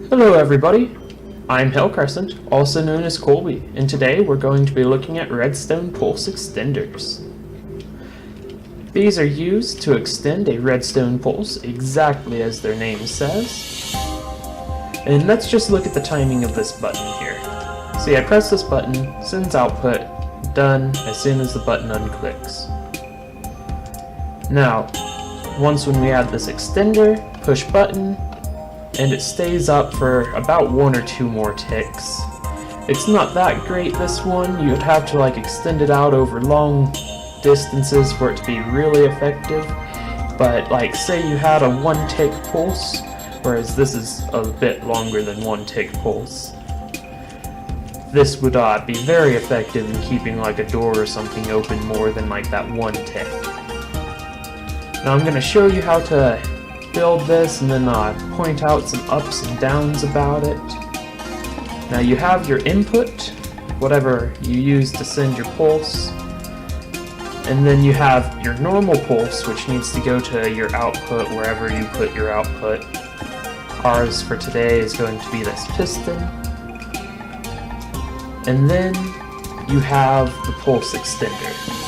Hello everybody, I'm Crescent, also known as Colby, and today we're going to be looking at redstone pulse extenders. These are used to extend a redstone pulse exactly as their name says. And let's just look at the timing of this button here. See, I press this button, sends output, done as soon as the button unclicks. Now, once when we add this extender, push button, and it stays up for about 1 or 2 more ticks. It's not that great, this one. You'd have to extend it out over long distances for it to be really effective. But say you had a 1 tick pulse, whereas this is a bit longer than 1 tick pulse. This would be very effective in keeping a door or something open more than that 1 tick. Now I'm going to show you how to build this and then point out some ups and downs about it. Now you have your input, whatever you use to send your pulse, and then you have your normal pulse, which needs to go to your output wherever you put your output. Ours for today is going to be this piston. And then you have the pulse extender.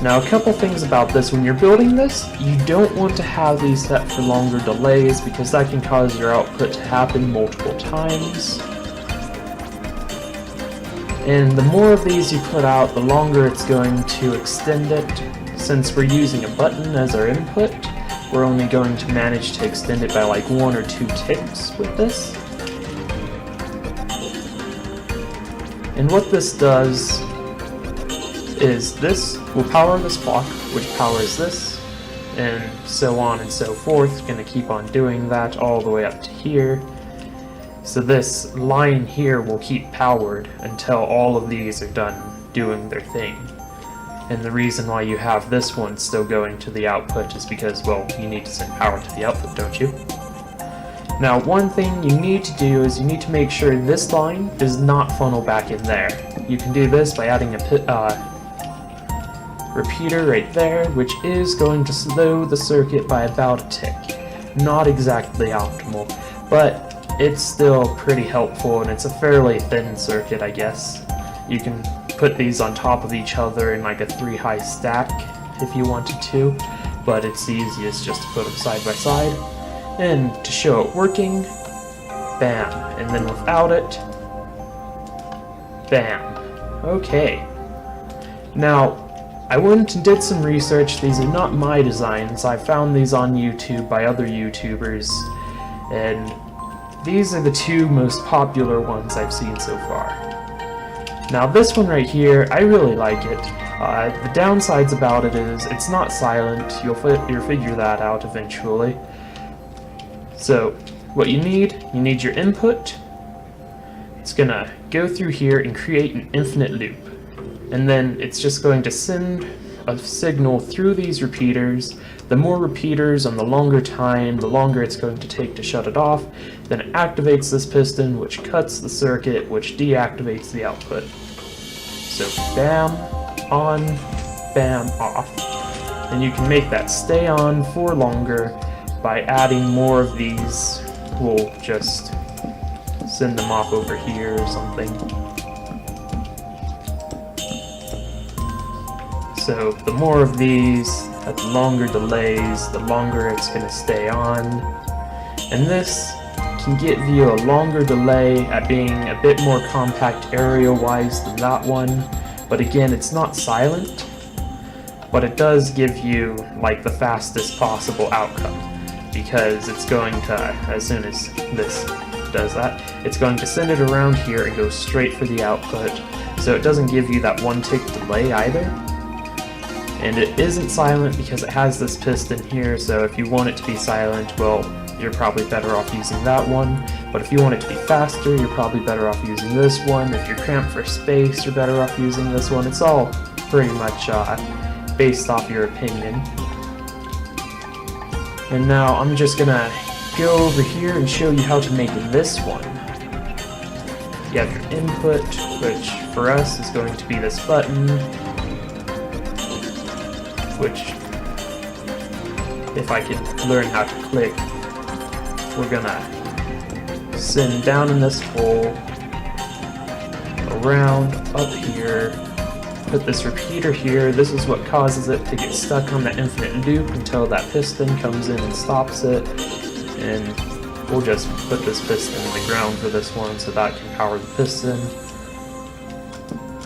Now a couple things about this: when you're building this, you don't want to have these set for longer delays because that can cause your output to happen multiple times. And the more of these you put out, the longer it's going to extend it. Since we're using a button as our input, we're only going to manage to extend it by 1 or 2 ticks with this. And what this does is this will power this block, which powers this, and so on and so forth. It's going to keep on doing that all the way up to here. So this line here will keep powered until all of these are done doing their thing. And the reason why you have this one still going to the output is because, well, you need to send power to the output, don't you? Now, one thing you need to do is you need to make sure this line does not funnel back in there. You can do this by adding a repeater right there, which is going to slow the circuit by about a tick. Not exactly optimal, but it's still pretty helpful, and it's a fairly thin circuit, I guess. You can put these on top of each other in a 3 high stack if you wanted to, but it's the easiest just to put them side by side. And to show it working, bam, and then without it, bam. Okay. Now, I went and did some research. These are not my designs. I found these on YouTube by other YouTubers, and these are the 2 most popular ones I've seen so far. Now this one right here, I really like it. The downsides about it is it's not silent. You'll figure that out eventually. So what you need your input. It's gonna go through here and create an infinite loop. And then it's just going to send a signal through these repeaters. The more repeaters on the longer time, the longer it's going to take to shut it off. Then it activates this piston, which cuts the circuit, which deactivates the output. So bam, on, bam, off. And you can make that stay on for longer by adding more of these. We'll just send them off over here or something. So the more of these, at the longer delays, the longer it's going to stay on. And this can give you a longer delay at being a bit more compact area-wise than that one. But again, it's not silent, but it does give you the fastest possible outcome, because it's going to, as soon as this does that, it's going to send it around here and go straight for the output. So it doesn't give you that 1 tick delay either. And it isn't silent because it has this piston here, so if you want it to be silent, well, you're probably better off using that one. But if you want it to be faster, you're probably better off using this one. If you're cramped for space, you're better off using this one. It's all pretty much based off your opinion. And now I'm just gonna go over here and show you how to make this one. You have your input, which for us is going to be this button, which, if I can learn how to click, we're gonna send down in this hole, around, up here, put this repeater here. This is what causes it to get stuck on that infinite loop until that piston comes in and stops it. And we'll just put this piston in the ground for this one so that can power the piston.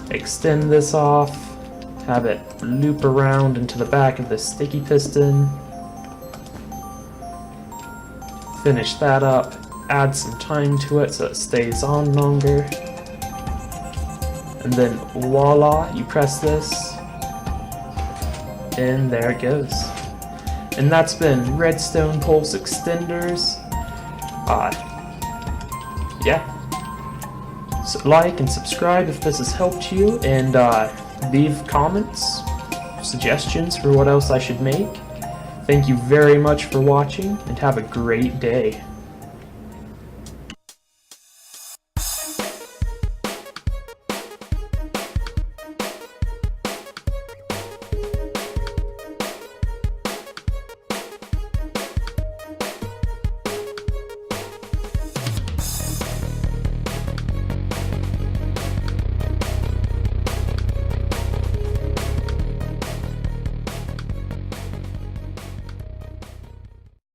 Extend this off, have it loop around into the back of this sticky piston. Finish that up, add some time to it so it stays on longer. And then voila, you press this, and there it goes. And that's been redstone pulse extenders. Yeah. So like and subscribe if this has helped you, and leave comments, suggestions for what else I should make. Thank you very much for watching, and have a great day.